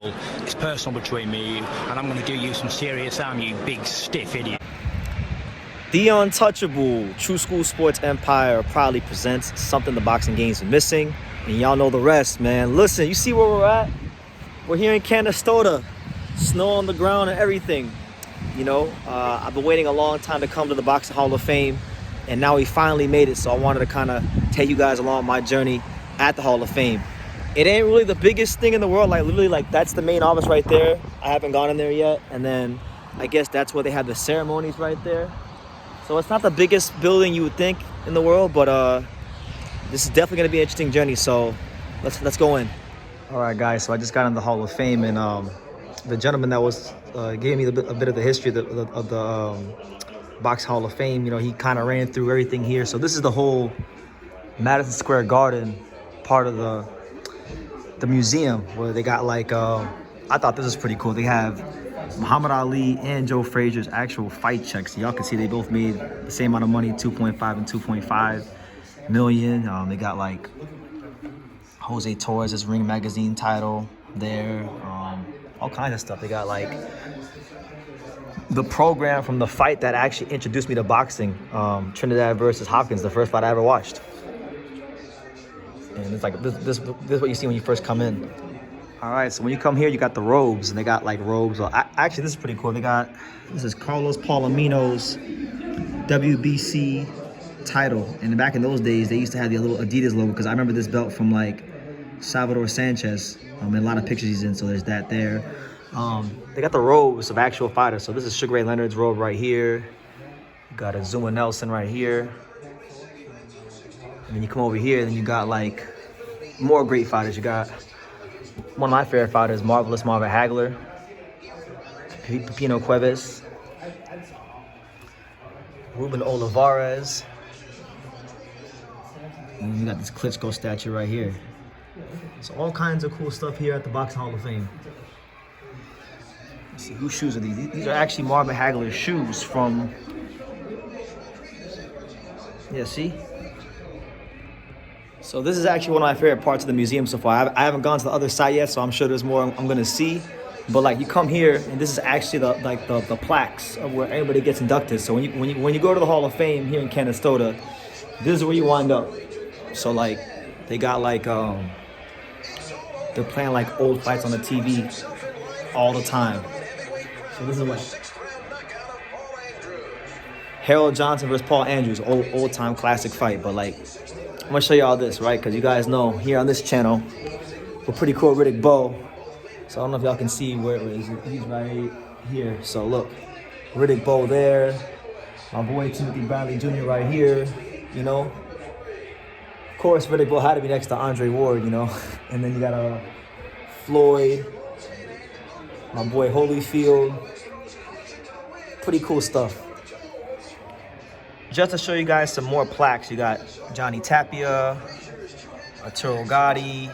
It's personal between me and you, and I'm going to do you some serious harm, you big stiff idiot. The untouchable True School Sports Empire proudly presents something the boxing games are missing, and y'all know the rest, man. Listen, you see where we're at? We're here in CANASTOTA, snow on the ground and everything. You know, I've been waiting a long time to come to the Boxing Hall of Fame, and now we finally made it. So I wanted to kind of take you guys along my journey at the Hall of Fame. It ain't really the biggest thing in the world. Like literally, like that's the main office right there. I haven't gone in there yet, and then I guess that's where they have the ceremonies right there. So it's not the biggest building you would think in the world, but this is definitely gonna be an interesting journey. So let's go in. All right, guys. So I just got in the Hall of Fame, and the gentleman that was gave me a bit of the history of the Box Hall of Fame. You know, he kind of ran through everything here. So this is the whole Madison Square Garden part of the museum where they got like I thought this was pretty cool. They have Muhammad Ali and Joe Frazier's actual fight checks. Y'all can see they both made the same amount of money, 2.5 and 2.5 million. They got like Jose Torres' Ring Magazine title there, all kinds of stuff. They got like the program from the fight that actually introduced me to boxing, Trinidad versus Hopkins, the first fight I ever watched. And it's like this is what you see when you first come in. All right, so when you come here, you got the robes, and they got like robes. Well, actually, this is pretty cool. This is Carlos Palomino's WBC title. And back in those days, they used to have the little Adidas logo, because I remember this belt from like Salvador Sanchez. And a lot of pictures he's in, so there's that there. They got the robes of actual fighters. So this is Sugar Ray Leonard's robe right here. You got a Zuma Nelson right here. And then you come over here, then you got like more great fighters. You got one of my favorite fighters, Marvelous Marvin Hagler, Pepino Cuevas, Ruben Olivares. And you got this Klitschko statue right here. So all kinds of cool stuff here at the Boxing Hall of Fame. Let's see, whose shoes are these? These are actually Marvin Hagler's shoes from, yeah, see? So this is actually one of my favorite parts of the museum so far. I haven't gone to the other side yet, so I'm sure there's more I'm gonna see. But like you come here, and this is actually the plaques of where everybody gets inducted. So when you go to the Hall of Fame here in CANASTOTA, this is where you wind up. So like they got like they're playing like old fights on the TV all the time. So this is what Harold Johnson versus Paul Andrews, old time classic fight. But like I'm gonna show y'all this, right? Because you guys know here on this channel, we're pretty cool with Riddick Bowe. So I don't know if y'all can see where it is. He's right here. So look, Riddick Bowe there. My boy Timothy Bradley Jr. right here, you know. Of course, Riddick Bowe had to be next to Andre Ward, you know. And then you got Floyd, my boy Holyfield. Pretty cool stuff. Just to show you guys some more plaques, you got Johnny Tapia, Arturo Gatti,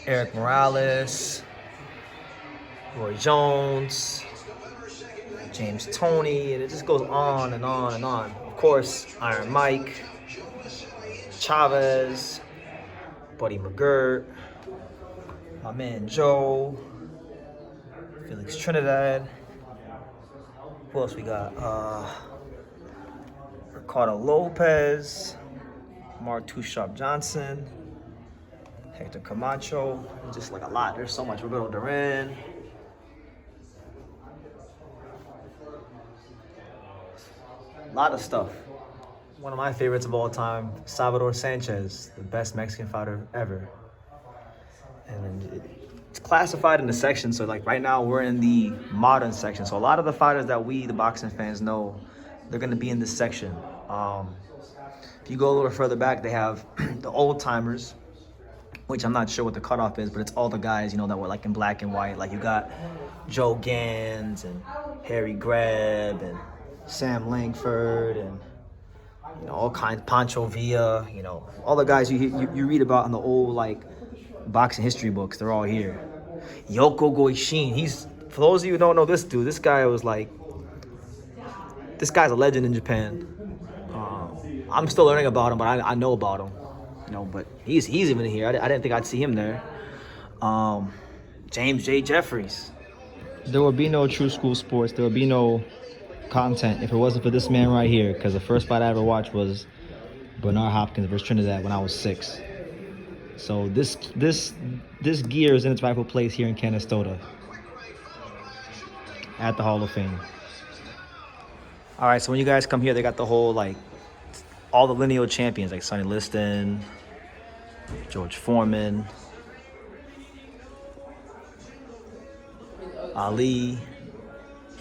Eric Morales, Roy Jones, James Toney, and it just goes on and on and on. Of course, Iron Mike, Chavez, Buddy McGirt, my man Joe, Felix Trinidad. Who else we got? Ricardo Lopez, Martu Sharp Johnson, Hector Camacho, just like a lot. There's so much. Roberto Duran. A lot of stuff. One of my favorites of all time, Salvador Sanchez, the best Mexican fighter ever. And it's classified in the section. So like right now we're in the modern section. So a lot of the fighters that we, the boxing fans, know, they're going to be in this section. If you go a little further back, they have the old timers, which I'm not sure what the cutoff is, but it's all the guys, you know, that were like in black and white. Like you got Joe Gans and Harry Greb and Sam Langford and, you know, all kinds, Pancho Villa, you know, all the guys you read about in the old like boxing history books. They're all here. Yoko Goishin, for those of you who don't know this dude, this guy's a legend in Japan. I'm still learning about him, but I know about him, you know. But he's even here. I didn't think I'd see him there. James J. Jeffries. There would be no True School Sports. There would be no content if it wasn't for this man right here. Because the first fight I ever watched was Bernard Hopkins versus Trinidad when I was 6. So this gear is in its rightful place here in CANASTOTA at the Hall of Fame. All right, so when you guys come here, they got the whole, like, all the lineal champions, like Sonny Liston, George Foreman, Ali,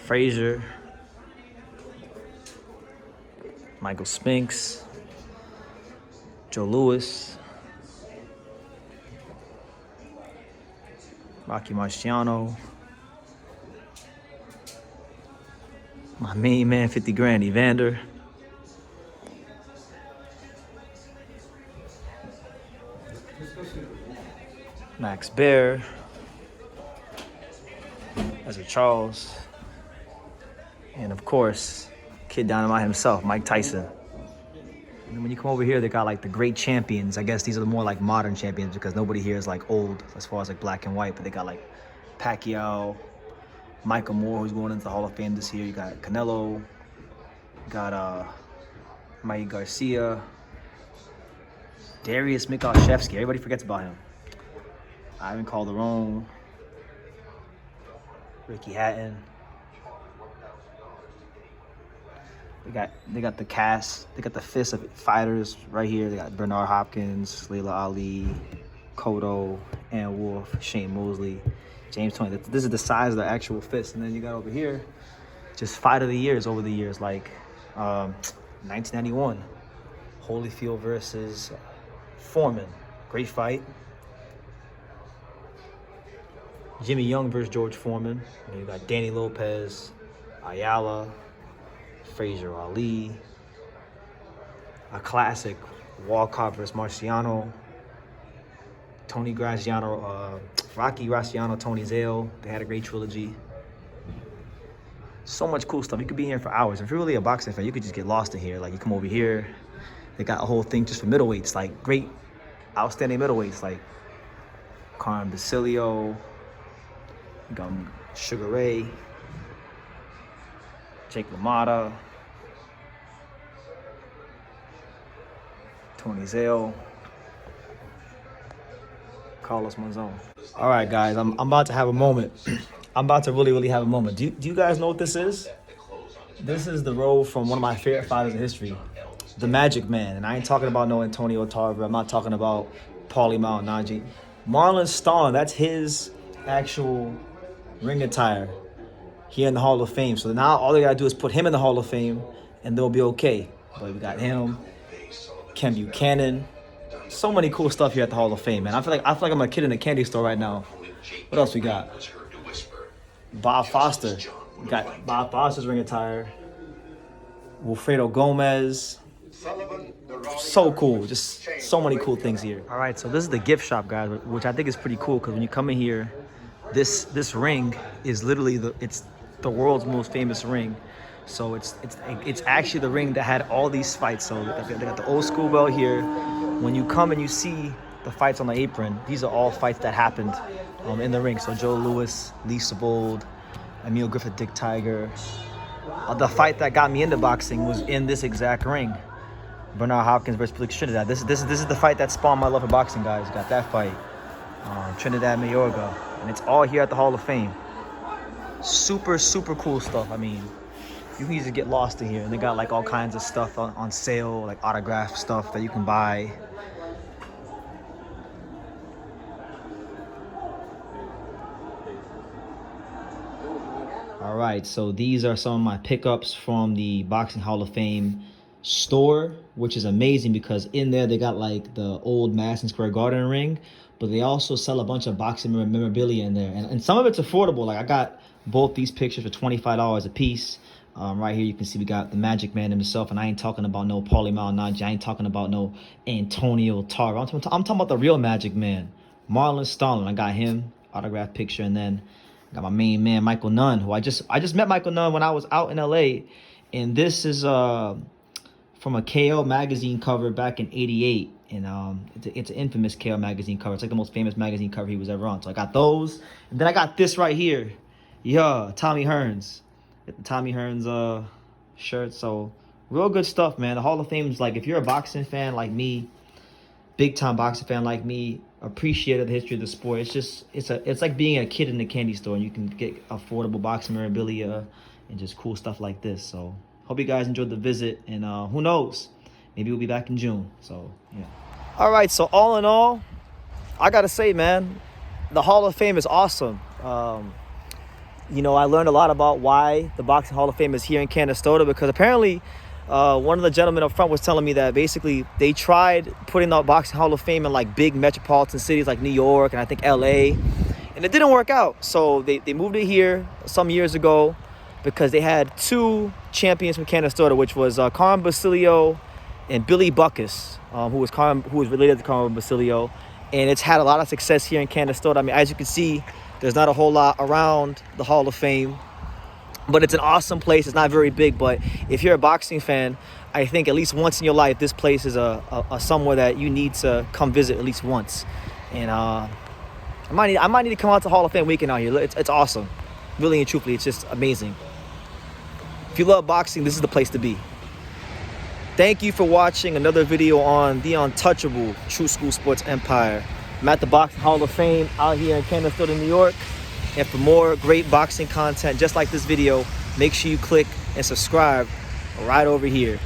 Frazier, Michael Spinks, Joe Louis, Rocky Marciano, my main man, 50 grand, Evander, Max Baer, Ezra Charles, and of course, Kid Dynamite himself, Mike Tyson. And when you come over here, they got like the great champions. I guess these are the more like modern champions because nobody here is like old as far as like black and white, but they got like Pacquiao, Michael Moore, who's going into the Hall of Fame this year. You got Canelo, you got Mike Garcia, Darius Mikolashevsky. Everybody forgets about him. Ivan Calderon, Ricky Hatton. They got the cast. They got the fist of fighters right here. They got Bernard Hopkins, Layla Ali, Cotto, Ann Wolfe, Shane Mosley, James Toney. This is the size of the actual fist. And then you got over here, just fight of the years over the years, like 1991, Holyfield versus Foreman, great fight. Jimmy Young versus George Foreman. And you got Danny Lopez, Ayala, Frazier Ali, a classic, Walcott versus Marciano, Tony Graziano, Rocky Graziano, Tony Zale. They had a great trilogy. So much cool stuff. You could be here for hours. If you're really a boxing fan, you could just get lost in here. Like, you come over here, they got a whole thing just for middleweights, like great, outstanding middleweights, like Carmen Basilio, you got Sugar Ray, Jake LaMotta, Tony Zale, Carlos Monzon. All right, guys, I'm about to have a moment. I'm about to really have a moment. Do you guys know what this is? This is the role from one of my favorite fighters in history, the Magic Man. And I ain't talking about no Antonio Tarver. I'm not talking about Paulie Malignaggi. Marlon Starling, that's his actual ring attire here in the Hall of Fame. So now all they gotta do is put him in the Hall of Fame and they'll be okay. But we got him, Ken Buchanan. So many cool stuff here at the Hall of Fame, man. I feel like I'm a kid in a candy store right now. What else we got? Bob Foster. We got Bob Foster's ring attire. Wilfredo Gomez. So cool. Just so many cool things here. All right, so this is the gift shop, guys, which I think is pretty cool because when you come in here, this ring is literally the world's most famous ring. So it's actually the ring that had all these fights. So they got the old school belt here. When you come and you see the fights on the apron, these are all fights that happened in the ring. So Joe Louis, Lisa Bold, Emil Griffith, Dick Tiger. The fight that got me into boxing was in this exact ring. Bernard Hopkins versus Plaques Trinidad. This is the fight that spawned my love for boxing, guys. Got that fight. Trinidad Mayorga. And it's all here at the Hall of Fame. Super, super cool stuff. I mean, you can just get lost in here. And they got like all kinds of stuff on sale, like autograph stuff that you can buy. All right, so these are some of my pickups from the Boxing Hall of Fame store, which is amazing because in there they got like the old Madison Square Garden ring, but they also sell a bunch of boxing memorabilia in there. And some of it's affordable. Like I got both these pictures for $25 a piece. Right here you can see we got the Magic Man himself, and I ain't talking about no Paulie Malignaggi. I ain't talking about no Antonio Tarver. I'm talking about the real Magic Man, Marlon Starling. I got him, autographed picture, and then got my main man Michael Nunn, who I just met Michael Nunn when I was out in LA, and this is from a KO magazine cover back in '88, And it's an infamous KO magazine cover. It's like the most famous magazine cover he was ever on. So I got those, and then I got this right here. Yeah, Tommy Hearns. Get the Tommy Hearns shirt. So real good stuff, man. The Hall of Fame is like, if you're a boxing fan like me, big time boxing fan like me, appreciated the history of the sport. It's like being a kid in a candy store, and you can get affordable boxing memorabilia and just cool stuff like this. So hope you guys enjoyed the visit, and who knows, maybe we'll be back in June. So yeah. All right, so all in all, I gotta say, man, the Hall of Fame is awesome. You know, I learned a lot about why the Boxing Hall of Fame is here in CANASTOTA, because apparently one of the gentlemen up front was telling me that basically they tried putting the Boxing Hall of Fame in like big metropolitan cities like New York and I think LA, and it didn't work out. So they moved it here some years ago because they had two champions from CANASTOTA, which was Carmen Basilio and Billy Buckus, who was related to Carmen Basilio, and it's had a lot of success here in CANASTOTA. I mean, as you can see, there's not a whole lot around the Hall of Fame, but it's an awesome place. It's not very big, but if you're a boxing fan, I think at least once in your life, this place is a somewhere that you need to come visit at least once. And I might need to come out to Hall of Fame weekend out here. It's awesome, really and truthfully. It's just amazing. If you love boxing, this is the place to be. Thank you for watching another video on the untouchable True School Sports Empire. I'm at the Boxing Hall of Fame out here in CANASTOTA, New York. And for more great boxing content just like this video, make sure you click and subscribe right over here.